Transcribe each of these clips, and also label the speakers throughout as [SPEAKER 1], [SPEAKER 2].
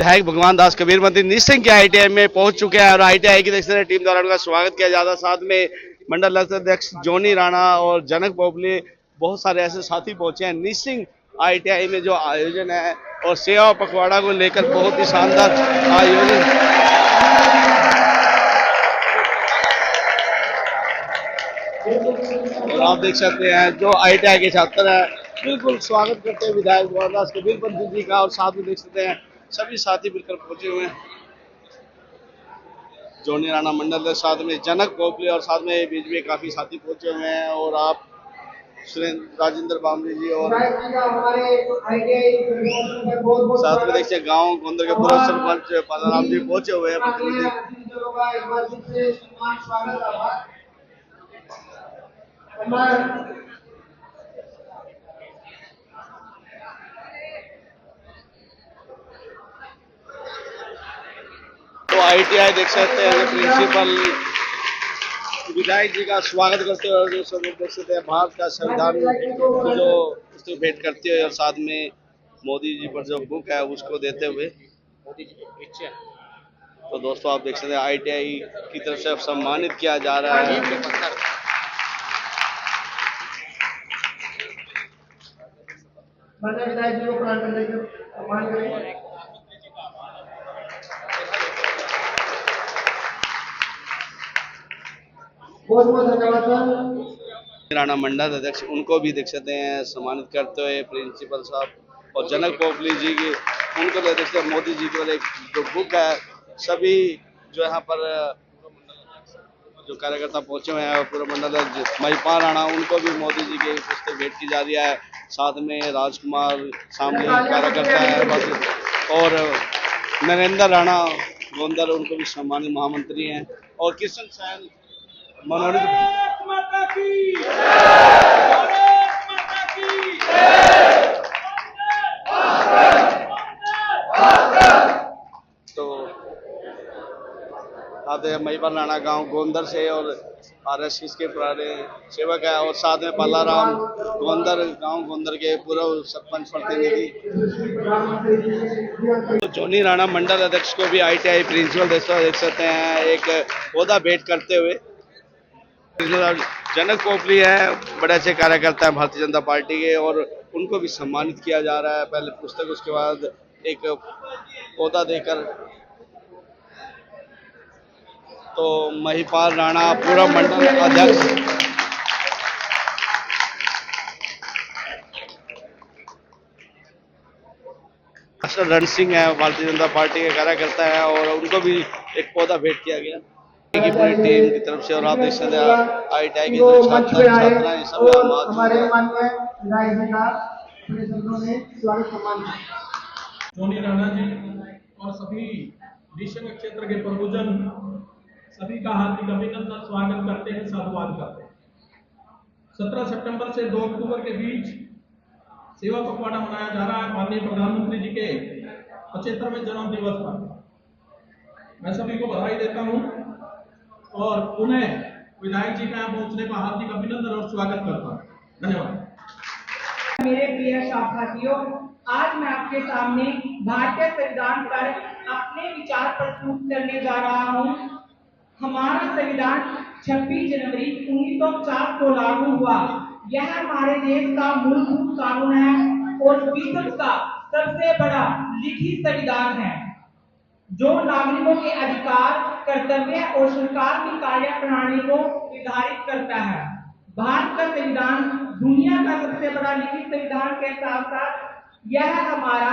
[SPEAKER 1] विधायक भगवान दास कबीर मंत्री निसिंह के आईटीआई में पहुंच चुके हैं और आईटीआई की देख सकते हैं टीम द्वारा उनका स्वागत किया जाता है। साथ में मंडल अध्यक्ष जोनी राणा और जनक पोपली बहुत सारे ऐसे साथी पहुंचे हैं। निसिंह आईटीआई में जो आयोजन है और सेवा पखवाड़ा को लेकर बहुत ही शानदार आयोजन। और आप देख सकते हैं जो आईटीआई के छात्र हैं बिल्कुल स्वागत करते हैं विधायक भगवान दास कबीर मंत्री जी का। और साथ में देख सकते हैं सभी साथी मिलकर पहुंचे हुए हैं। जोनी राणा मंडल के साथ में जनक पोपली और साथ में बीच में काफी साथी पहुंचे हुए हैं। और आप सुरेंद्र राजेंद्र बामरी जी और साथ में देखिए गांव गोंदर के पूर्व सरपंच पालाराम जी पहुंचे हुए हैं प्रतिनिधि। तो आईटीआई देख सकते हैं प्रिंसिपल विधायक जी का स्वागत करते हुए जो सब देख सकते हैं भारत का संविधान जो उसको भेंट करते हुए और साथ में मोदी जी पर जो बुक है उसको देते हुए मोदी जी की इच्छा। तो दोस्तों आप देख सकते हैं आईटीआई की तरफ से सम्मानित किया जा रहा है। बहुत बहुत धन्यवाद राणा मंडल अध्यक्ष उनको भी देख सकते हैं सम्मानित करते हुए प्रिंसिपल साहब और जनक पोपली जी की उनको भी देख सकते हैं। मोदी जी की एक जो बुक है सभी जो यहाँ पर जो कार्यकर्ता पहुंचे हुए हैं पूर्व मंडल महिपाल राणा उनको भी मोदी जी की पुस्तक भेंट की जा रही है। साथ में राजकुमार सामने कार्यकर्ता है और नरेंद्र राणा गोंदर उनको भी सम्मानित महामंत्री हैं। और किशन सैन मनोनीत माता की तो आते महिपाल राणा गांव गोंदर से और आरएसएस के पुराने सेवक है और साथ में पालाराम गोंदर गांव गोंदर के पूर्व सरपंच प्रतिनिधि। तो जोनी राणा मंडल अध्यक्ष को भी आईटीआई प्रिंसिपल देख सकते हैं एक पौधा भेंट करते हुए। जनक पोपली है बड़े अच्छे कार्यकर्ता है भारतीय जनता पार्टी के और उनको भी सम्मानित किया जा रहा है। पहले पुस्तक उसके बाद एक पौधा देकर। तो महिपाल राणा पूर्व मंडल अध्यक्ष रण सिंह है भारतीय जनता पार्टी के कार्यकर्ता है और उनको भी एक पौधा भेंट किया गया की पूरी टीम की तरफ से। और आप देख सकते हैं आईटीआई के जो छात्र छात्राएं सब
[SPEAKER 2] जोनी राणा जी और सभी निशिंग क्षेत्र के प्रबुजन सभी का हार्दिक अभिनंदन स्वागत करते हैं साधुवाद करते हैं। 17 सितंबर से 2 अक्टूबर के बीच सेवा पखवाड़ा मनाया जा रहा है माननीय प्रधानमंत्री जी के 75वें जन्म दिवस पर। मैं सभी को बधाई देता हूं और उन्हें विधायक जी के यहाँ पहुंचने का हार्दिक अभिनंदन और स्वागत करता हूं। धन्यवाद।
[SPEAKER 3] मेरे प्रिय साथियों, आज मैं आपके सामने भारतीय संविधान पर अपने विचार प्रस्तुत करने जा रहा हूं। हमारा संविधान 26 जनवरी 1950 को लागू हुआ। यह हमारे देश का मूलभूत कानून है और विश्व का सबसे बड़ा लिखित संविधान है जो नागरिकों के अधिकार, कर्तव्य और सरकार की कार्य प्रणाली को निर्धारित करता है। भारत का संविधान दुनिया का सबसे बड़ा लिखित संविधान के साथ साथ यह हमारा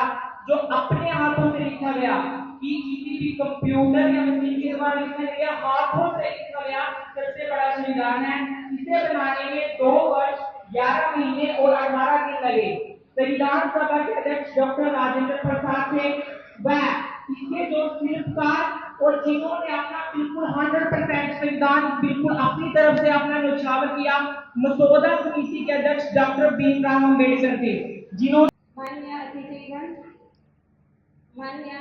[SPEAKER 3] जो अपने हाथों से लिखा गया कि किसी भी कंप्यूटर या मशीन के द्वारा लिखा गया हाथों से लिखा गया सबसे बड़ा संविधान है। इसे बनाने में 2 वर्ष 11 महीने और 18 दिन लगे। संविधान सभा के अध्यक्ष डॉक्टर राजेंद्र प्रसाद थे वह इसके जो शिल्पकार और जिन्होंने अपना बिल्कुल 100% संविधान बिल्कुल अपनी तरफ से अपना न्यौछावर किया मसौदा समिति के अध्यक्ष डॉक्टर भीमराव अम्बेडकर थे जिन्होंने
[SPEAKER 4] माननीय अतिथिगण, माननीय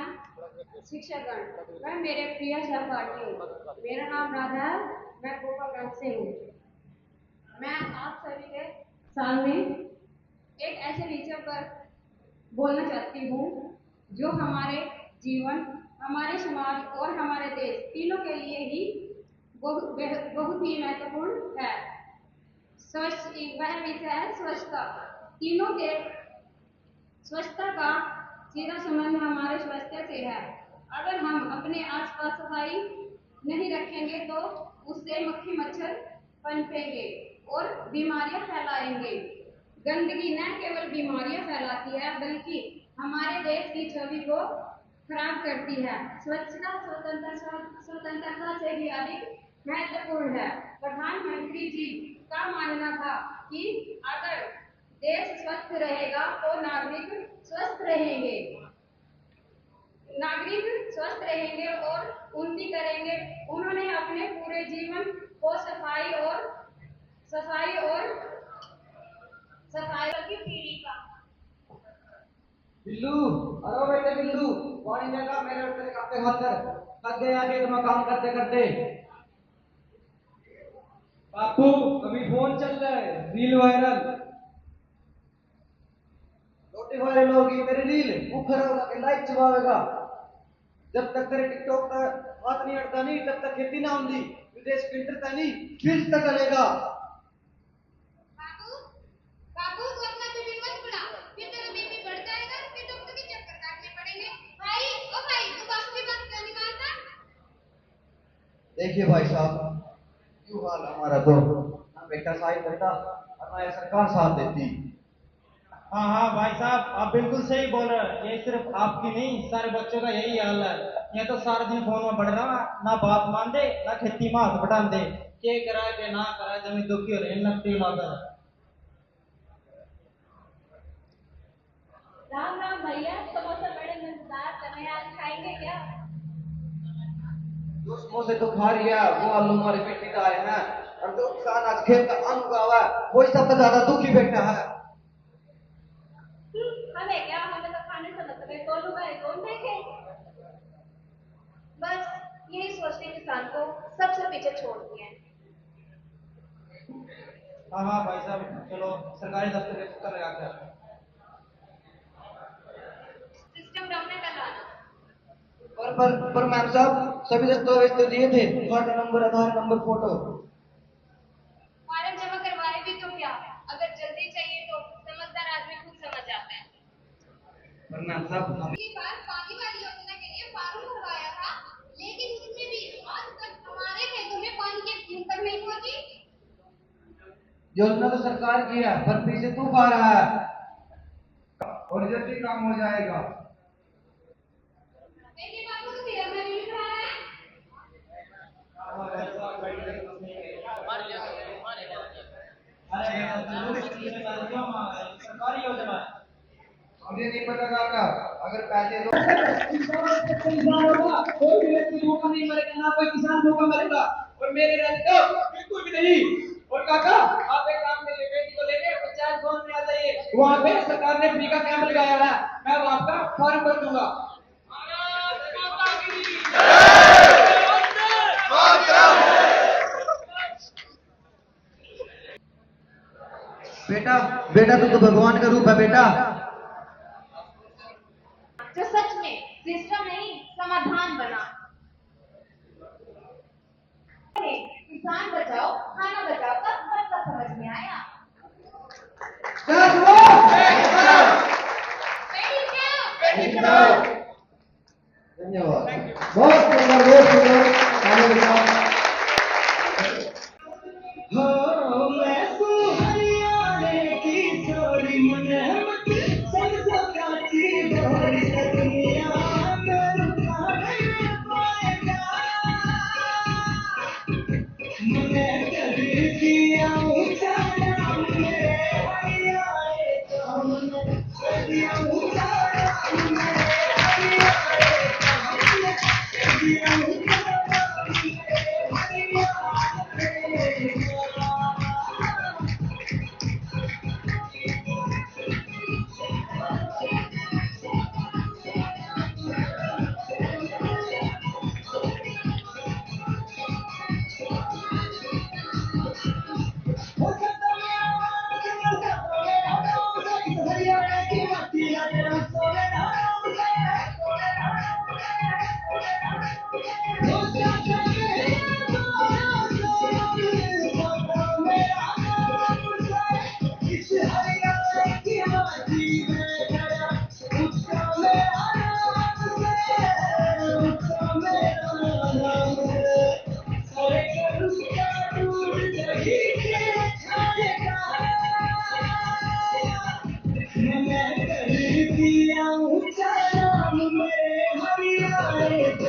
[SPEAKER 4] शिक्षकगण, मैं मेरे प्रिय सहपाठी, मेरा नाम राधा है, मैं गोपालगंज से हूँ। मैं आप सभी के सामने एक ऐसे विषय पर बोलना चाहती हूँ जो हमारे जीवन हमारे समाज और हमारे देश तीनों के लिए ही बहुत ही महत्वपूर्ण है। वह विषय है स्वच्छता। तीनों के स्वच्छता का सीधा संबंध हमारे स्वास्थ्य से है। अगर हम अपने आसपास सफाई नहीं रखेंगे तो उससे मक्खी मच्छर पनपेंगे और बीमारियां फैलाएंगे। गंदगी न केवल बीमारियां फैलाती है बल्कि हमारे देश की छवि को खराब करती है। स्वच्छता स्वतंत्रता से भी अधिक महत्वपूर्ण है। प्रधानमंत्री जी का मानना था कि अगर देश स्वस्थ रहेगा तो नागरिक स्वस्थ रहेंगे और उन्नति करेंगे। उन्होंने अपने पूरे जीवन को सफाई की पीढ़ी का
[SPEAKER 5] बिल्लू, अरे बेटे बिल्लू, पानी देगा मेरे और तेरे कापे हाथ कर। थक गया खेत में काम करते करते। बापू, अभी फोन चल रहा है, रील वायरल। रोटी वायरल होगी मेरी रील, मुखर होगा के लाइक चबावेगा। जब तक तेरे टिकटॉक का हाथ नहीं अड़ता नहीं, तब तक खेती ना होगी। विदेश फिल्टर नहीं, फिर तक चलेगा।
[SPEAKER 6] बाबू तू अपना बीपी मत बढ़ा, फिर तेरा बीपी बढ़ जाएगा, फिर डॉक्टर के चक्कर काटने पड़ेंगे। भाई तू बापू की बात क्यों नहीं मानता?
[SPEAKER 5] देखिए भाई साहब, क्यों हाल हमारा तो ना बेटा साहिब देता और ना ये सरकार साथ देती।
[SPEAKER 7] हाँ भाई साहब, आप बिल्कुल सही बोल रहे हैं। ये सिर्फ आपकी नहीं, सारे बच्चों का यही हाल है। ये तो सारा दिन फोन में बढ़ रहा, ना बात मान दे ना खेती में हाथ बटान दे। के करा के ना करा जमीन दुखी हो रही नकती लाकर।
[SPEAKER 4] राम राम भैया, समोसा बड़े मजेदार बने, आज खाएंगे क्या?
[SPEAKER 5] जो समोसे तो खा लिया वो आलू हमारे बेटे का आए हैं, और जो किसान आज खेत का अन्न उगावा है वही सबसे ज्यादा दुखी बेटा है।
[SPEAKER 4] हमें क्या, हमें तो खाने से मतलब है, कौन उगाए कौन देखे।
[SPEAKER 6] बस यही सोचते किसान को सबसे पीछे छोड़ दिया।
[SPEAKER 7] हाँ भाई साहब, चलो सरकारी दफ्तर के चक्कर लगा कर।
[SPEAKER 6] सिस्टम डाउन है कल आना।
[SPEAKER 5] पर मैम साहब, सभी दस्तावेज तो दिए थे, खाता नंबर, आधार नंबर, फोटो।
[SPEAKER 6] फॉर्म जमा करवाए भी तो क्या? अगर जल्दी चाहिए तो समझदार आदमी खुद समझ जाता है।
[SPEAKER 5] पर मैम साहब,
[SPEAKER 6] पिछली बार पानी वाली योजना के लिए फॉर्म भरवाया था, लेकिन उसमें भी आज तक हमारे खेतों में पानी की बूंद तक नहीं पहुंची।
[SPEAKER 5] योजना तो सरकार की है, पर पीछे तू पा रहा है और जल्दी काम हो जाएगा।
[SPEAKER 6] देखिए बाबू, तो फिर हमें नहीं लिखा है।
[SPEAKER 7] सरकारी योजना है।
[SPEAKER 5] मुझे नहीं पता काका, अगर पैसे दो
[SPEAKER 3] कोई भी व्यक्ति भूखा नहीं मरेगा, ना कोई किसान भूखा मरेगा, और मेरे रहते तो बिल्कुल भी नहीं। और काका, आप एक काम करिए, बेटी को लेके पंचायत भवन में आ जाइए, वहाँ पे सरकार ने फ्री का कैंप लगाया है, मैं वहाँ का फॉर्म भर दूंगा।
[SPEAKER 5] बेटा, बेटा तू तो भगवान का रूप है बेटा।
[SPEAKER 6] जो सच में सिस्टम नहीं समाधान बना। किसान बचाओ खाना बचाओ का मतलब समझ में आया।
[SPEAKER 5] धन्यवाद, बहुत सुंदर, बहुत सुंदर।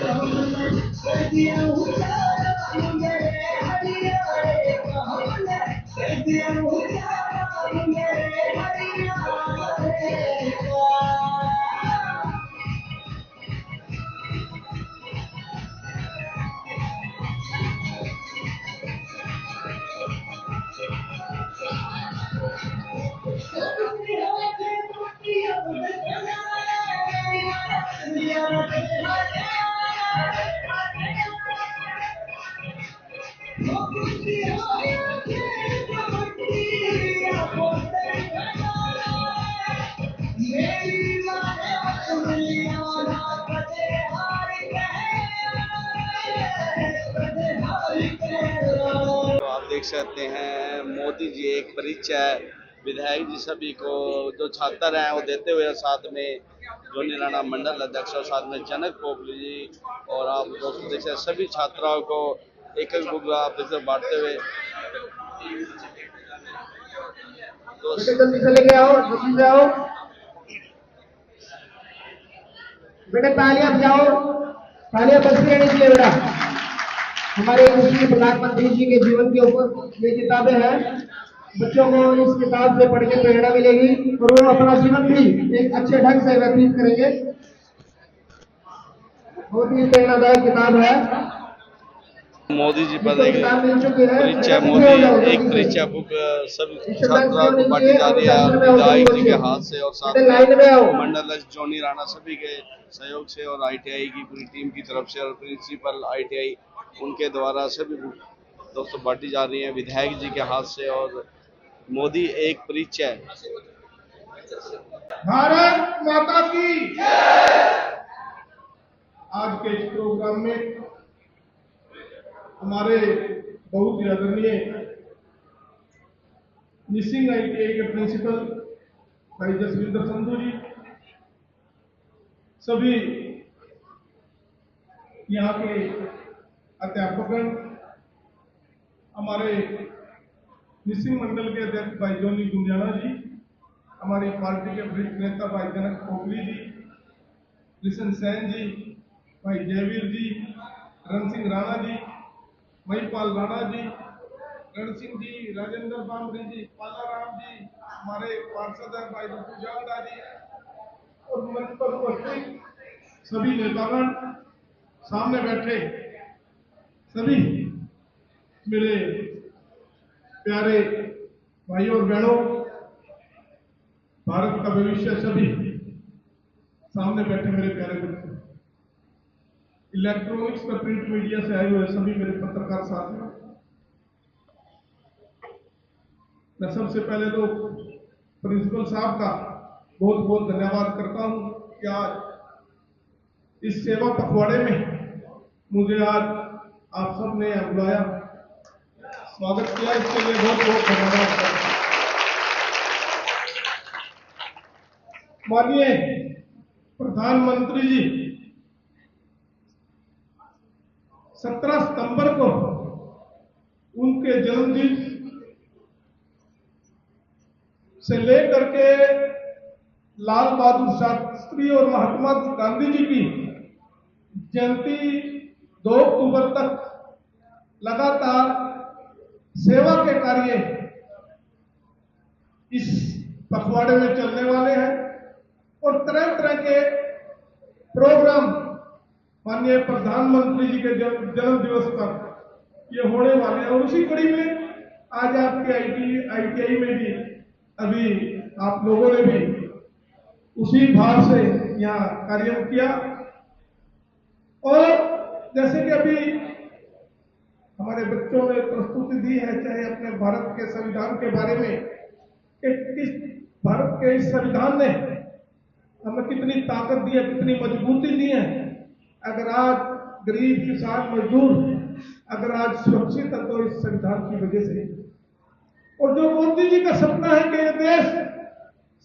[SPEAKER 1] तो आप देख सकते हैं मोदी जी एक परिचय विधायक जी सभी को जो छात्र हैं वो देते हुए, साथ में जोनी राणा मंडल अध्यक्ष और साथ में जनक पोपली जी, और आप दोस्तों देख सकते हैं सभी छात्राओं को एक एक बुक आप देख सकते हैं बांटते हुए।
[SPEAKER 5] बेटे जल्दी से लेके आओ, जल्दी से आओ बेटे, तालियां बजाओ, तालियां बजती रहनी चाहिए बेटा। हमारे कृषि प्रधानमंत्री जी के जीवन के ऊपर ये किताबें हैं, बच्चों को इस किताब से पढ़ के प्रेरणा मिलेगी और वो अपना जीवन भी एक अच्छे ढंग से व्यतीत करेंगे। बहुत ही प्रेरणादायक किताब है।
[SPEAKER 1] मोदी जी पर एक
[SPEAKER 5] किताब मिल चुकी है,
[SPEAKER 1] परीक्षा मोदी एक परीक्षा बुक सभी छात्राओं को बांटी जा रही है विधायक जी के हाथ से, और साथ
[SPEAKER 5] लाइन में आओ।
[SPEAKER 1] में मंडल जोनी राणा सभी के सहयोग से और आईटीआई की पूरी टीम की तरफ से और प्रिंसिपल आईटीआई उनके द्वारा सभी बुक दोस्तों बांटी जा रही है विधायक जी के हाथ से। और मोदी एक परिचय।
[SPEAKER 2] भारत माता की। आज के इस प्रोग्राम में हमारे बहुत ही आदरणीय निसिंग आईटीआई के प्रिंसिपल भाई जसविंदर संधू जी, सभी यहाँ के अध्यापकगण, हमारे निसिंग मंडल के अध्यक्ष भाई जोनी गुंजाना जी, हमारी पार्टी के वरिष्ठ नेता भाई जनक पोपली जी, किशन सैन जी, भाई जयवीर जी, रण सिंह राणा जी, महिपाल राणा जी, रण सिंह जी, राजेंद्र बामरी जी, पालाराम जी, हमारे पार्षद हैं भाई रुपुजादा जी, और मंच पर उपस्थित सभी नेतागण, सामने बैठे सभी मेरे प्यारे भाइयों और बहनों, भारत का भविष्य सभी सामने बैठे मेरे प्यारे बच्चों, इलेक्ट्रॉनिक्स व प्रिंट मीडिया से आए हुए सभी मेरे पत्रकार साथियों, मैं सबसे पहले तो प्रिंसिपल साहब का बहुत बहुत धन्यवाद करता हूं कि आज इस सेवा पखवाड़े में मुझे आज आप सब ने बुलाया, स्वागत किया, इसके लिए बहुत बहुत धन्यवाद करता हूं। माननीय प्रधानमंत्री जी 17 सितंबर को उनके जन्मदिन से लेकर के लाल बहादुर शास्त्री और महात्मा गांधी जी की जयंती 2 अक्टूबर तक लगातार सेवा के कार्य इस पखवाड़े में चलने वाले हैं और तरह तरह के प्रोग्राम माननीय प्रधानमंत्री जी के जन्म दिवस पर ये होने वाले हैं। और उसी कड़ी में आज आपके आईटीआई में भी अभी आप लोगों ने भी उसी भाव से यहाँ कार्य किया। और जैसे कि अभी हमारे बच्चों ने प्रस्तुति दी है, चाहे अपने भारत के संविधान के बारे में कि किस भारत के इस संविधान ने हमें कितनी ताकत दी है, कितनी मजबूती दी है। अगर आज गरीब किसान मजदूर अगर आज सुरक्षित है तो इस संविधान की वजह से। और जो मोदी जी का सपना है कि ये देश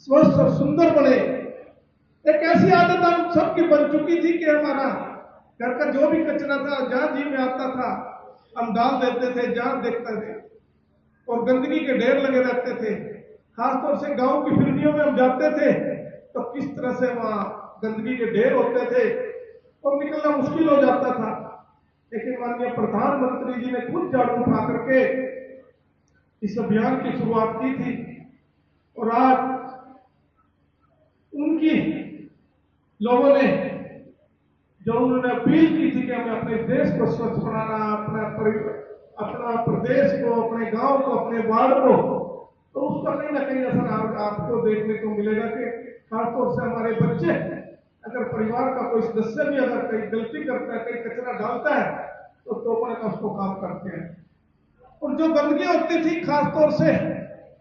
[SPEAKER 2] स्वस्थ और सुंदर बने, एक ऐसी आदत हम सबकी बन चुकी थी कि हमारा घर का जो भी कचरा था जहां जी में आता था हम डाल देते थे, जहां देखते थे, और गंदगी के ढेर लगे रहते थे। खासतौर से गांव की फिरनियों में हम जाते थे तो किस तरह से वहां गंदगी के ढेर होते थे और निकल मिलना मुश्किल हो जाता था, लेकिन माननीय प्रधानमंत्री जी ने खुद झाड़ू उठा करके इस अभियान की शुरुआत की थी। और आज उनकी लोगों ने जो उन्होंने अपील की थी कि हमें अपने देश को स्वच्छ बनाना, अपना प्रदेश को, अपने गांव को, अपने वार्ड को, तो उसका कहीं ना कहीं असर आपको देखने को मिलेगा कि खासतौर से हमारे बच्चे, अगर परिवार का कोई सदस्य भी अगर कहीं गलती करता है, कहीं कचरा डालता है, तो टोकने का उसको काम करते हैं। और जो गंदगी होती थी, खासतौर से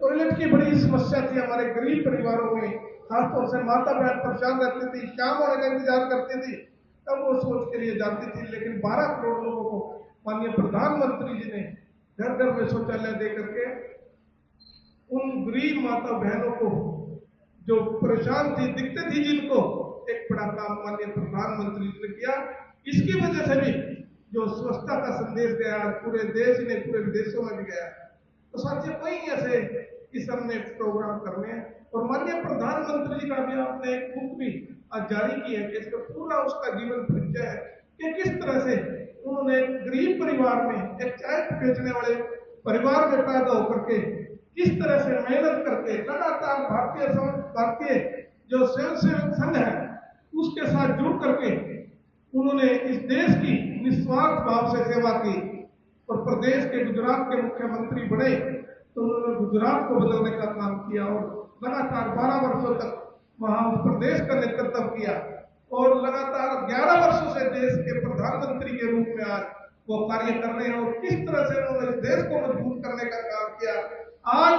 [SPEAKER 2] टॉयलेट की बड़ी समस्या थी हमारे गरीब परिवारों में, खासतौर से माता बहन परेशान रहती थी, शाम होने का इंतजार करती थी, तब वो सोच के लिए जाती थी। लेकिन 12 करोड़ लोगों को माननीय प्रधानमंत्री जी ने घर घर में शौचालय दे करके उन गरीब माता बहनों को जो परेशान थी, दिखते थी जिनको, एक बड़ा काम माननीय प्रधानमंत्री जी ने किया। इसकी वजह से भी जो स्वच्छता का संदेश गया पूरे देश में, पूरे विदेशों में भी गया। तो साथियों, कई ऐसे इस हमने प्रोग्राम करने हैं। और माननीय प्रधानमंत्री जी का भी आपने एक बुक भी आज जारी की है, जिसका पूरा उसका जीवन परिचय है कि किस तरह से उन्होंने गरीब परिवार में, एक चाय बेचने वाले परिवार में पैदा होकर के किस तरह से मेहनत करके लगातार भारतीय जो स्वयंसेवक संघ है उसके साथ जुड़ करके उन्होंने इस देश की निस्वार्थ भाव से सेवा की। और प्रदेश के गुजरात के मुख्यमंत्री बने तो उन्होंने गुजरात को बदलने का काम किया और लगातार 12 वर्षों तक वहां उस प्रदेश का नेतृत्व किया। और लगातार 11 वर्षों से देश के प्रधानमंत्री के रूप में आज वो कार्य कर रहे हैं। और किस तरह से उन्होंने इस देश को मजबूत करने का काम किया। आज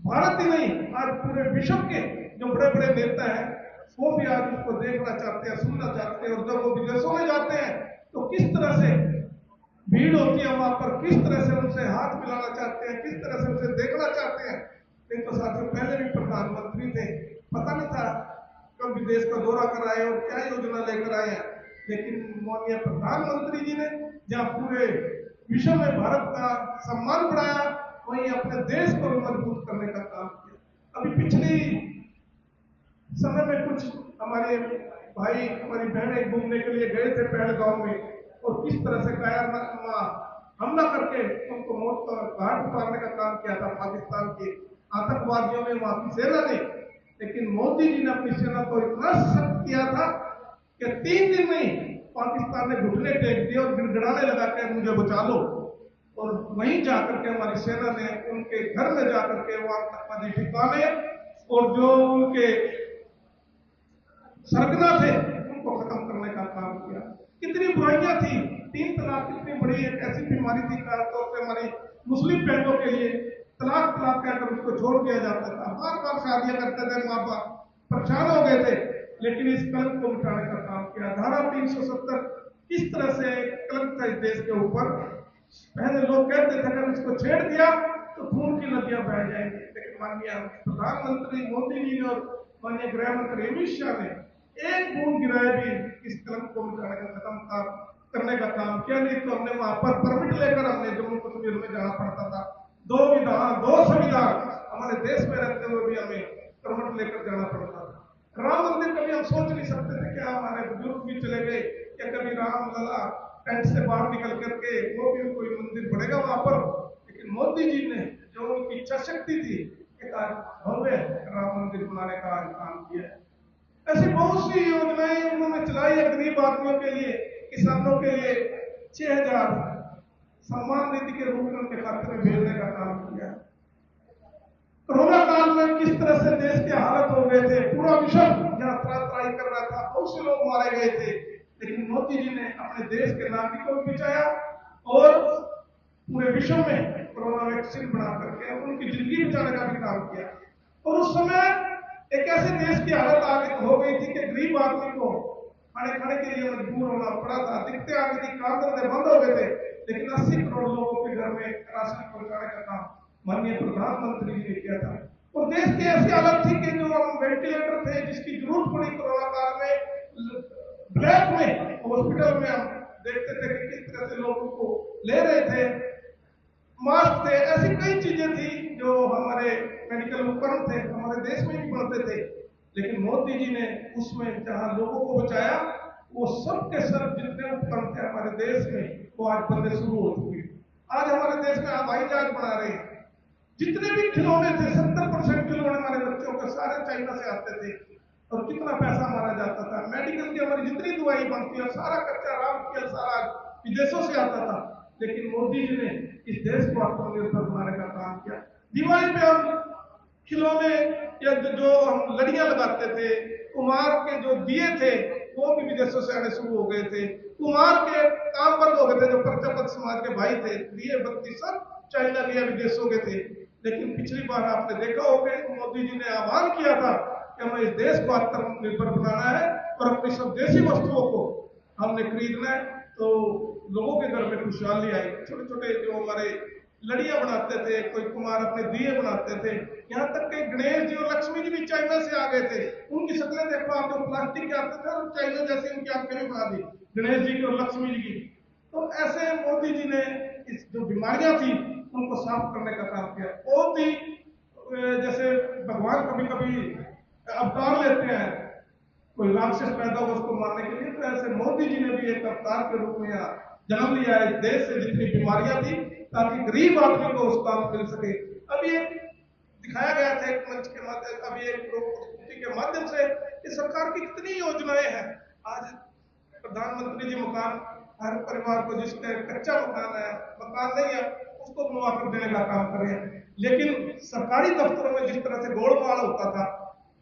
[SPEAKER 2] भारत ही नहीं, आज पूरे विश्व के जो बड़े बड़े नेता हैं वो भी आज उसको देखना चाहते हैं, सुनना चाहते हैं। और जब वो विदेशों में जाते हैं तो किस तरह से भीड़ होती है वहां पर, किस तरह से उनसे हाथ मिलाना चाहते हैं, किस तरह से उनसे देखना चाहते हैं। नहीं तो साथियों, पहले भी प्रधानमंत्री थे, पता नहीं था कब विदेश का दौरा कराए और क्या योजना लेकर आए हैं। लेकिन माननीय प्रधानमंत्री जी ने जहां पूरे विश्व में भारत का सम्मान बढ़ाया, वहीं अपने देश को भी मजबूत करने का काम किया। अभी पिछली समय में कुछ हमारे भाई, हमारी बहनें घूमने के लिए गए थे पहलगांव में, और किस तरह से कायरनामा हमला करके उनको मौत का घाट उतारने का काम किया था पाकिस्तान के आतंकवादियों ने, वहां की सेना ने। लेकिन मोदी जी ने अपनी सेना को इतना सख्त किया था कि 3 दिन में पाकिस्तान ने घुटने टेक दिए और गिड़गिड़ाने लगा के मुझे बचा लो। और वहीं जाकर के हमारी सेना ने उनके घर में जाकर के वो आतंकवादी ठिकाने और जो उनके सरगना थे उनको खत्म करने का काम किया। कितनी बुराइयां थी, 3 तलाक कितनी बड़ी एक ऐसी बीमारी थी, खासतौर से हमारी मुस्लिम बहनों के लिए तलाक कहकर उसको छोड़ दिया जाता था। बार बार शादियां करते थे, माँ बाप परेशान हो गए थे। लेकिन इस कलंक को मिटाने का काम किया। धारा 370 किस तरह से कलंक था इस देश के ऊपर। पहले लोग कहते थे अगर इसको छेड़ दिया तो खून की नदियां बह जाएंगी। लेकिन माननीय प्रधानमंत्री मोदी जी ने और माननीय गृह मंत्री अमित शाह ने एक बूंद गिराए भी इस कलंक को मिटाने का, खत्म करने का काम किया। नहीं तो हमने वहां पर परमिट लेकर हमने जम्मू कश्मीर में जाना पड़ता था। 2 संविधान हमारे देश में रहते हुए भी हमें परमिट लेकर जाना पड़ता था। राम मंदिर कभी हम सोच नहीं सकते थे, क्या हमारे बुजुर्ग भी चले गए, क्या कभी राम लला टेंट से बाहर निकल करके वो भी कोई मंदिर बनेगा वहां पर। लेकिन मोदी जी ने जो उनकी इच्छा शक्ति थी, एक आज भव्य राम मंदिर बनाने का काम किया है। ऐसी बहुत सी योजनाएं उन्होंने चलाई है गरीब आदमियों के लिए, किसानों के लिए 6000 सम्मान निधि के रूप में उनके खाते में भेजने का काम किया। कोरोना काल में किस तरह से देश के हालत हो गए थे, पूरा विश्व जहां त्राही कर रहा था, बहुत से लोग मारे गए थे। लेकिन मोदी जी ने अपने देश के नागरिकों को बचाया और पूरे विश्व में कोरोना वैक्सीन बना करके उनकी जिंदगी बचाने का भी काम किया। और उस समय एक ऐसे देश की हालत आगे हो गई थी कि गरीब आदमी को खाने के लिए मजबूर होना पड़ा था। दिखते आगे थी, काम धंधे बंद हो गए थे। लेकिन 80 करोड़ लोगों के घर में राशन पहुंचाने का काम माननीय प्रधानमंत्री जी ने किया था। और देश की ऐसी हालत थी कि जो हम वेंटिलेटर थे, जिसकी जरूरत पड़ी कोरोना काल में, ब्लैक में हॉस्पिटल में हम देखते थे कि किस तरह से लोगों को ले रहे थे। मास्क थे, ऐसी कई चीजें थी जो हमारे मेडिकल उपकरण थे, हमारे देश में भी बनते थे। लेकिन मोदी जी ने उसमें जहां लोगों को बचाया, वो सब के सब जितने उपकरण थे हमारे देश में वो आज बनने शुरू हो चुके हैं। आज हमारे देश में हवाई जहाज बना रहे हैं। जितने भी खिलौने थे 70% खिलौने हमारे बच्चों के सारे चाइना से आते थे और कितना पैसा मारा जाता था। मेडिकल की हमारी जितनी दवाई बनती है सारा कच्चा राम किया सारा विदेशों से आता था, लेकिन मोदी जी ने इस देश को आत्मनिर्भर बनाने का काम किया। दिवाली पे हम खिलौने या जो हम लड़ियां लगाते थे, कुम्हार के जो दिए थे वो भी विदेशों से आने शुरू हो गए थे। कुम्हार के काम बंद हो गए थे, जो प्रजापत समाज के भाई थे, दिए बत्ती सब चाइना के या विदेशों के थे। लेकिन पिछली बार आपने देखा होगा मोदी जी ने आह्वान किया था कि हमें इस देश को आत्मनिर्भर बनाना है और अपनी स्वदेशी वस्तुओं को हमने खरीदना है, तो लोगों के घर में खुशहाली आई। छोटे छोटे जो हमारे लड़ियां बनाते थे, कोई कुम्हार अपने दिए बनाते थे, यहाँ तक कि गणेश जी और लक्ष्मी जी भी चाइना से आ गए थे। उनकी शक्लें देखो आप, जो प्लास्टिक के आते थे और चाइना जैसी उनकी आंखें भी बना दी गणेश जी की और लक्ष्मी जी की। तो ऐसे मोदी जी ने इस जो बीमारियां थी उनको साफ करने का काम किया। बहुत ही जैसे भगवान कभी कभी अवतार लेते हैं, कोई राक्षस पैदा हो उसको मारने के लिए, तो ऐसे मोदी जी ने भी एक अवतार के रूप में जन्म लिया है। इस देश से जितनी बीमारियां थी ताकि गरीब आदमी को उसका मिल सके। अभी एक दिखाया गया था एक मंच के माध्यम, अभी एक प्रस्तुति के माध्यम से कि सरकार की कितनी योजनाएं हैं। आज प्रधानमंत्री जी मकान हर परिवार को जिसका कच्चा मकान है, मकान नहीं है, उसको बनवा कर देने का काम कर रहे हैं। लेकिन सरकारी दफ्तरों में जिस तरह से गोलमाल होता था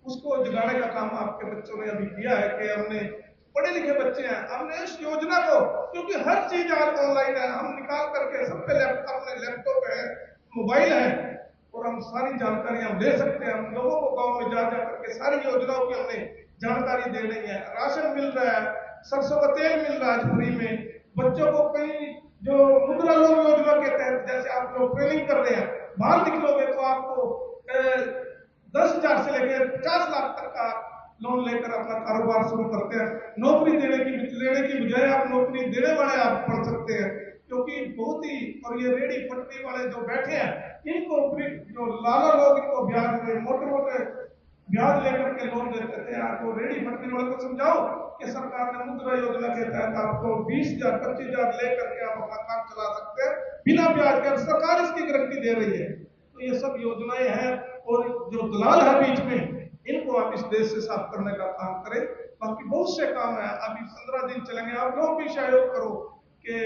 [SPEAKER 2] उसको जगाने का काम आपके बच्चों ने अभी किया है कि हमने पढ़े लिखे बच्चे हैं, हमने इस योजना को, क्योंकि हर चीज आज ऑनलाइन है, हम निकाल करके सब पे अपने लैपटॉप है, मोबाइल है और हम सारी जानकारी हम ले सकते हैं। हम लोगों को गांव में जा करके सारी योजनाओं की हमने जानकारी दे रही है। राशन मिल रहा है, सरसों का तेल मिल रहा है फ्री में। बच्चों को कई जो मुद्रा लोन योजना के तहत जैसे आप जो ट्रेनिंग कर रहे हैं, बाहर निकलोगे तो आपको 10,000 से लेकर 50 लाख तक का लोन लेकर अपना कारोबार शुरू करते हैं। नौकरी लेने की बजाय आप नौकरी देने वाले आप पढ़ सकते हैं, क्योंकि बहुत ही, और ये रेडी पटरी वाले जो बैठे हैं इनको जो लाला लोग इनको ब्याज में मोटे ब्याज लेकर के लोन देते थे। आपको रेडी पटरी वाले को समझाओ कि सरकार ने मुद्रा योजना के तहत आपको 20,000 25,000 लेकर के आप अपना काम चला सकते हैं बिना ब्याज के, सरकार इसकी गारंटी दे रही है। तो ये सब योजनाएं हैं और जो दलाल है बीच में इनको आप इस देश से साफ करने का काम करें। बाकी बहुत से काम है, अभी 15 दिन चलेंगे। आप लोग भी सहयोग करो कि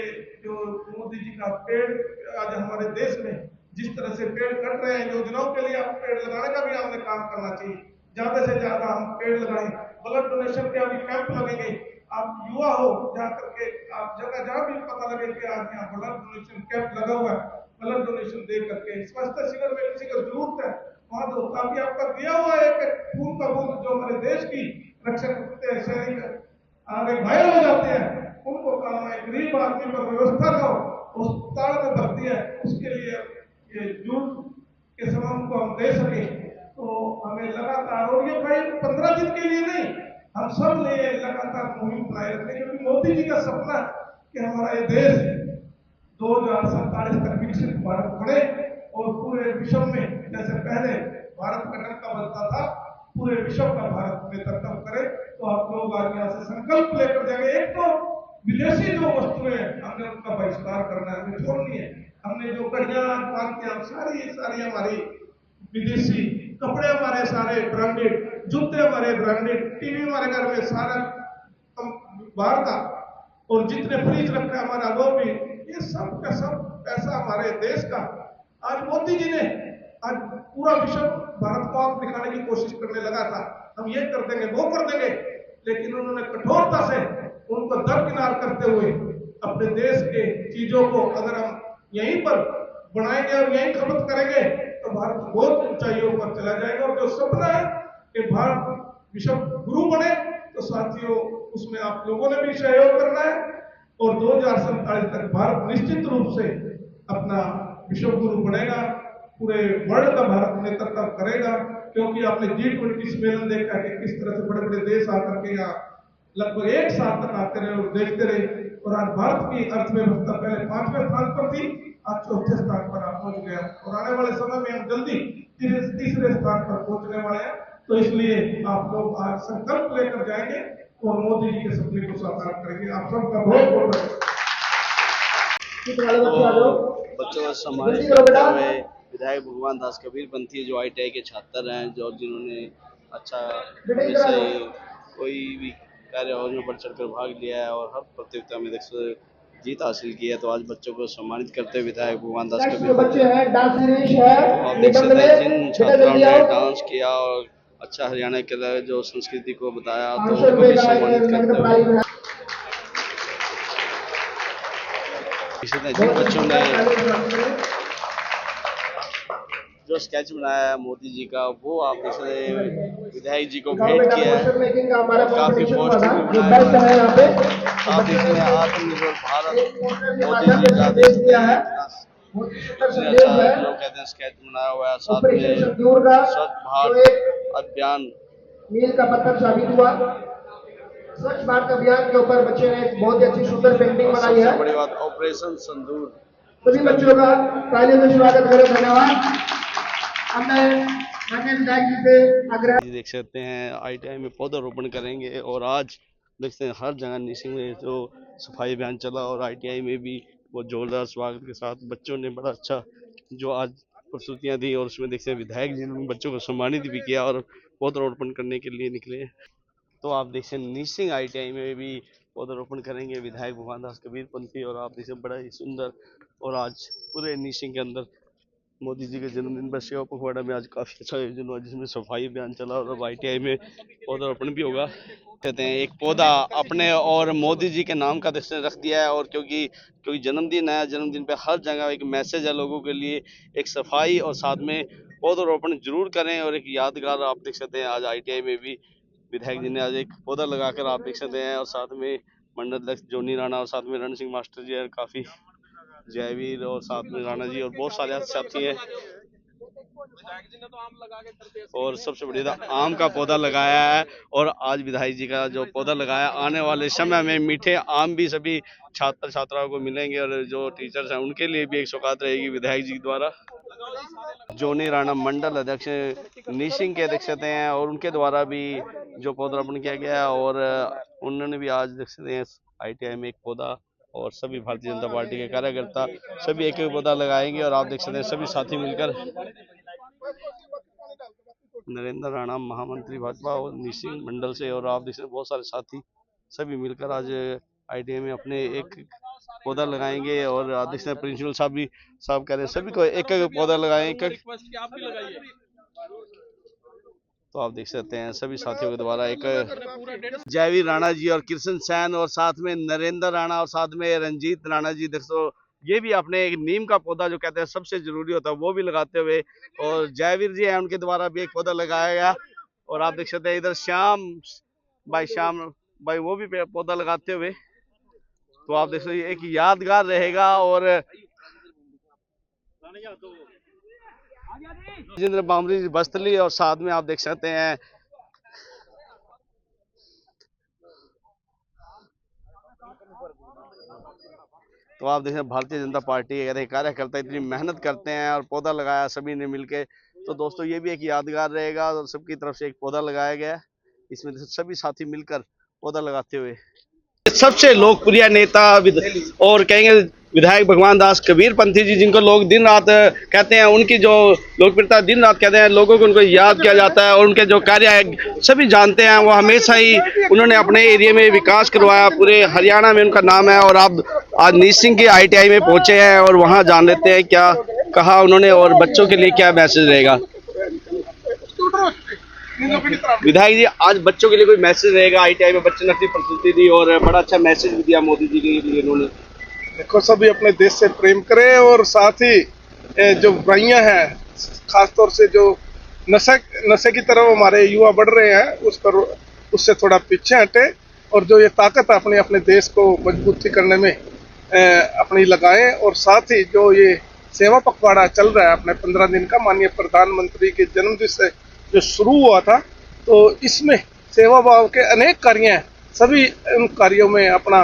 [SPEAKER 2] जो मोदी जी का पेड़ आज हमारे देश में जिस तरह से पेड़ कट रहे हैं, योजनाओं के लिए आप पेड़ लगाने का भी हमने काम करना चाहिए। ज्यादा से ज्यादा हम पेड़ लगाएं। ब्लड डोनेशन के अभी कैंप लगेंगे। आप युवा हो जा करके आप जगह जहाँ भी पता लगे कि आज यहाँ ब्लड डोनेशन कैंप लगा हुआ है, ब्लड डोनेशन दे करके स्वास्थ्य शिविर में किसी को जरूरत है वहां दो, ताकि आपका दिया हुआ एक खून का बूंद जो हमारे देश की रक्षा करते हैं, सैनिक आगे घायल हो जाते हैं, उनको काम है। गरीब आदमी पर व्यवस्था का अस्पताल में भर्ती है, उसके लिए ये जून के समय उनको हम दे सके तो हमें लगातार, और ये भाई 15 दिन के लिए नहीं, हम सब ने लगातार मुहिम बनाए रखने, क्योंकि मोदी जी का सपना कि हमारा ये देश 2047 तक विकसित भारत बने और पूरे विश्व में जैसे पहले भारत का डंका बजता था पूरे विश्व का भारत नेतृत्व करे। तो आप लोग आज यहाँ से संकल्प लेकर जाएंगे। एक तो विदेशी जो वस्तुएं हमने उनका बहिष्कार करना है, हमें छोड़नी है। हमने जो कड़ियां पालतियां सारी हमारी विदेशी, कपड़े हमारे सारे ब्रांडेड, जूते हमारे ब्रांडेड, टीवी हमारे घर में सारा बाहर का, और जितने फ्रिज रखा है हमारा वो भी, ये सब का सब पैसा हमारे देश का। आज मोदी जी ने आज पूरा विश्व भारत को आप दिखाने की कोशिश करने लगा था, हम ये कर देंगे वो कर देंगे, लेकिन उन्होंने कठोरता से उनको दरकिनार करते हुए अपने देश के चीजों को अगर हम यहीं पर बनाएंगे और यहीं खपत करेंगे तो भारत बहुत ऊंचाइयों पर चला जाएगा। और जो सपना है कि भारत विश्व गुरु बने, तो साथियों उसमें आप लोगों ने भी सहयोग करना है और 2047 तक भारत निश्चित रूप से अपना विश्व गुरु बनेगा, पूरे वर्ल्ड का भारत नेतृत्व करेगा। क्योंकि आपने G20 सम्मेलन देखा है कि किस तरह से बड़े बड़े देश आकर के यहाँ लगभग एक साल तक आते रहे और देखते रहे, और आज भारत की अर्थव्यवस्था पहले 5वें स्थान पर थी, आज 4थे स्थान पर आप पहुंच गया, और आने वाले समय में हम जल्दी तीसरे स्थान पर पहुंचने वाले हैं। तो इसलिए आप लोग आज संकल्प लेकर जाएंगे और मोदी जी के सपने को साकार करेंगे। आप सबका बहुत बहुत
[SPEAKER 5] वाले बच्चे आ जाओ।
[SPEAKER 1] बच्चों का सम्मानित
[SPEAKER 5] जल्दी करो
[SPEAKER 1] करते
[SPEAKER 5] बेटा।
[SPEAKER 1] हुए विधायक भगवान दास कबीरपंथी जो ITI के छात्र हैं, जो जिन्होंने अच्छा हमेशा ही कोई भी कार्य और में बढ़ चढ़ कर भाग लिया है और हर प्रतियोगिता में जीत हासिल की है, तो आज बच्चों को सम्मानित करते हुए विधायक भगवान दास
[SPEAKER 5] नेक्स्ट जो
[SPEAKER 1] कबीरपंथी
[SPEAKER 5] बच्चे हैं डांस दिनेश है,
[SPEAKER 1] आप देख
[SPEAKER 5] निबंध
[SPEAKER 1] सकते हैं
[SPEAKER 5] में
[SPEAKER 1] जिन
[SPEAKER 5] बेटा
[SPEAKER 1] छात्राओं
[SPEAKER 5] जल्दी
[SPEAKER 1] ने
[SPEAKER 5] आओ।
[SPEAKER 1] डांस किया और अच्छा हरियाणा के जो संस्कृति को बताया, तो
[SPEAKER 5] 500
[SPEAKER 1] उनको
[SPEAKER 5] रुपए
[SPEAKER 1] भी
[SPEAKER 5] का
[SPEAKER 1] सम्मानित
[SPEAKER 5] नगद
[SPEAKER 1] करते हुए
[SPEAKER 5] प्राइज है।
[SPEAKER 1] जिन बच्चों ने जो स्केच बनाया है मोदी जी का, वो आप देख सकते हैं विधायक जी को भेंट
[SPEAKER 5] बेटा
[SPEAKER 1] किया
[SPEAKER 5] पोस्टर
[SPEAKER 1] है
[SPEAKER 5] मेकिंग का हमारा
[SPEAKER 1] और काफी
[SPEAKER 5] कंपटीशन हुआ
[SPEAKER 1] पोस्टर
[SPEAKER 5] था,
[SPEAKER 1] भी
[SPEAKER 5] जो
[SPEAKER 1] बनाए
[SPEAKER 5] बेस्ट है यहाँ पे।
[SPEAKER 1] आप देख सकते हैं आत्मनिर्भर भारत
[SPEAKER 5] एक पोस्टर के
[SPEAKER 1] मोदी
[SPEAKER 5] माध्यम
[SPEAKER 1] जी
[SPEAKER 5] से
[SPEAKER 1] का
[SPEAKER 5] संदेश दिया है।
[SPEAKER 1] इतना
[SPEAKER 5] बहुत ही सुंदर
[SPEAKER 1] अच्छा
[SPEAKER 5] संदेश है।
[SPEAKER 1] जो कहते हैं स्केच बनाया हुआ है, साथ
[SPEAKER 5] ऑपरेशन
[SPEAKER 1] में
[SPEAKER 5] सिंदूर का
[SPEAKER 1] स्वच्छ
[SPEAKER 5] जो
[SPEAKER 1] भारत
[SPEAKER 5] एक
[SPEAKER 1] अभियान,
[SPEAKER 5] मील का पत्थर साबित हुआ। स्वच्छ भारत अभियान के ऊपर बच्चे ने एक बहुत ही अच्छी सुंदर पेंटिंग
[SPEAKER 1] और
[SPEAKER 5] बनाई
[SPEAKER 1] सबसे
[SPEAKER 5] है।
[SPEAKER 1] बड़ी बात ऑपरेशन संदूर।
[SPEAKER 5] सभी बच्चों का तालियों से स्वागत करें, धन्यवाद। अब मैं माननीय विधायक जी से आग्रह।
[SPEAKER 1] देख सकते हैं ITI में पौधारोपण करेंगे और आज देखते हैं हर जगह निशिंग में जो सफाई अभियान चला और ITI में भी वो जोरदार स्वागत के साथ बच्चों ने बड़ा अच्छा जो आज प्रस्तुतियां दी और उसमें देखते हैं विधायक जी ने बच्चों को सम्मानित भी किया और पौधारोपण करने के लिए निकले। तो आप देखते हैं निशिंग ITI में भी पौधारोपण करेंगे विधायक भगवान दास कबीरपंथी और आप देखते बड़ा ही सुंदर। और आज पूरे निशिंग के अंदर मोदी जी के जन्मदिन पर सेवा पखवाड़ा में आज काफी अच्छा आयोजन हुआ, जिसमें सफाई अभियान चला और अब ITI में पौधारोपण भी होगा। कहते हैं एक पौधा अपने और मोदी जी के नाम का रख दिया है, और क्योंकि जन्मदिन है, जन्मदिन पे हर जगह एक मैसेज है लोगों के लिए, एक सफाई और साथ में पौधारोपण जरूर करें। और एक यादगार आप देख सकते हैं आज ITI में भी विधायक जी ने आज एक पौधा लगाकर आप देख सकते हैं, और साथ में मंडल अध्यक्ष जोनी राणा और साथ में रण सिंह मास्टर जी और काफी जयवीर और साथ में राणा जी और बहुत सारे साथी हैं। और सबसे बड़ी बात आम का पौधा लगाया है, और आज विधायक जी का जो पौधा लगाया, आने वाले समय में मीठे आम भी सभी छात्र छात्राओं को मिलेंगे और जो टीचर्स हैं उनके लिए भी एक सौगात रहेगी विधायक जी द्वारा। जोनी राणा मंडल अध्यक्ष निशिंग के देख सकते हैं, और उनके द्वारा भी जो पौधारोपण किया गया, और उन्होंने भी आज देख सकते हैं ITI में एक पौधा, और सभी भारतीय जनता पार्टी के कार्यकर्ता सभी एक एक पौधा लगाएंगे। और आप देख सकते हैं सभी साथी मिलकर, नरेंद्र राणा महामंत्री भाजपा और निशिंग मंडल से, और आप देख सकते हैं बहुत सारे साथी सभी मिलकर आज ITI में अपने एक पौधा लगाएंगे। और आप देख सकते हैं प्रिंसिपल साहब कह रहे हैं सभी को एक एक पौधा लगाएं। तो आप देख सकते हैं सभी साथियों के द्वारा एक जयवीर राणा जी और कृष्ण सैन और साथ में नरेंद्र राणा और साथ में रंजीत राणा जी, देखो ये भी अपने एक नीम का पौधा जो कहते हैं सबसे जरूरी होता है वो भी लगाते हुए, और जयवीर जी हैं उनके द्वारा भी एक पौधा लगाया गया। और आप देख सकते हैं इधर श्याम भाई वो भी पौधा लगाते हुए। तो आप देख सकते हैं एक यादगार रहेगा। और राजेंद्र बामरी बस्तली और साथ में आप देख सकते हैं तो आप देखें भारतीय जनता पार्टी के कार्यकर्ता इतनी मेहनत करते हैं और पौधा लगाया सभी ने मिलके। तो दोस्तों ये भी एक यादगार रहेगा, और सबकी तरफ से एक पौधा लगाया गया, इसमें सभी साथी मिलकर पौधा लगाते हुए। सबसे लोकप्रिय नेता और कहेंगे विधायक भगवान दास कबीरपंथी जी, जिनको लोग दिन रात कहते हैं, उनकी जो लोकप्रियता दिन रात कहते हैं, लोगों को उनको याद किया जाता है, और उनके जो कार्य है सभी जानते हैं। वो हमेशा ही उन्होंने अपने एरिया में विकास करवाया, पूरे हरियाणा में उनका नाम है। और आप आज निशिंग के ITI में पहुंचे हैं, और वहां जान लेते हैं क्या कहा उन्होंने और बच्चों के लिए क्या मैसेज रहेगा। विधायक जी आज बच्चों के लिए कोई मैसेज रहेगा? ITI में बच्चों ने अपनी प्रस्तुति दी और बड़ा अच्छा मैसेज भी दिया मोदी जी के लिए उन्होंने।
[SPEAKER 2] देखो सभी अपने देश से प्रेम करें, और साथ ही जो बुराइयां हैं, खासतौर से जो नशे की तरफ हमारे युवा बढ़ रहे हैं, उससे थोड़ा पीछे हटे, और जो ये ताकत अपने देश को मजबूती करने में अपनी लगाएं। और साथ ही जो ये सेवा पखवाड़ा चल रहा है अपने 15 दिन का, माननीय प्रधानमंत्री के जन्मदिन से जो शुरू हुआ था, तो इसमें सेवा भाव के अनेक कार्य हैं। सभी उन कार्यों में अपना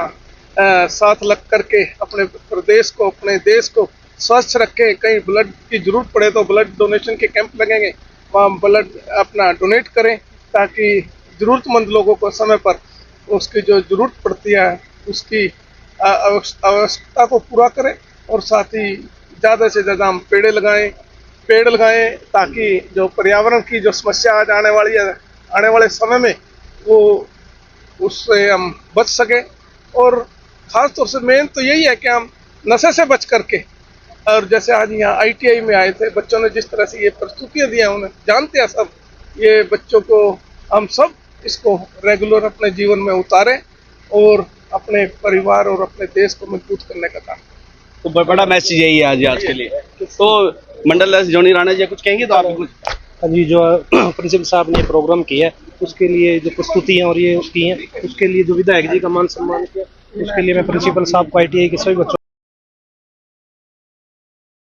[SPEAKER 2] साथ लग करके अपने प्रदेश को, अपने देश को स्वस्थ रखें। कहीं ब्लड की जरूरत पड़े तो ब्लड डोनेशन के कैंप लगेंगे, वहाँ ब्लड अपना डोनेट करें, ताकि जरूरतमंद लोगों को समय पर
[SPEAKER 8] उसकी जो जरूरत पड़ती है उसकी आवश्यकता को पूरा करें और साथ ही ज़्यादा से ज़्यादा हम पेड़ लगाएं ताकि जो पर्यावरण की जो समस्या आज आने वाली है आने वाले समय में वो उससे हम बच सकें। और ख़ास तौर से मेन तो यही है कि हम नशे से बच करके, और जैसे आज यहाँ ITI में आए थे बच्चों ने जिस तरह से ये प्रस्तुतियाँ दी हैं उन्हें जानते हैं सब, ये बच्चों को हम सब इसको रेगुलर अपने जीवन में उतारें और अपने परिवार और अपने देश को मजबूत करने का काम।
[SPEAKER 1] तो बड़ा मैसेज यही है आज के लिए। तो मंडल अध्यक्ष जोनी राणा जी कुछ कहेंगे तो आप कुछ।
[SPEAKER 9] हाँ जी, जो प्रिंसिपल साहब ने प्रोग्राम किया है उसके लिए जो प्रस्तुतियाँ और ये उसकी हैं उसके लिए जो विधायक जी का मान सम्मान किया उसके लिए मैं प्रिंसिपल साहब को ITI के सभी बच्चों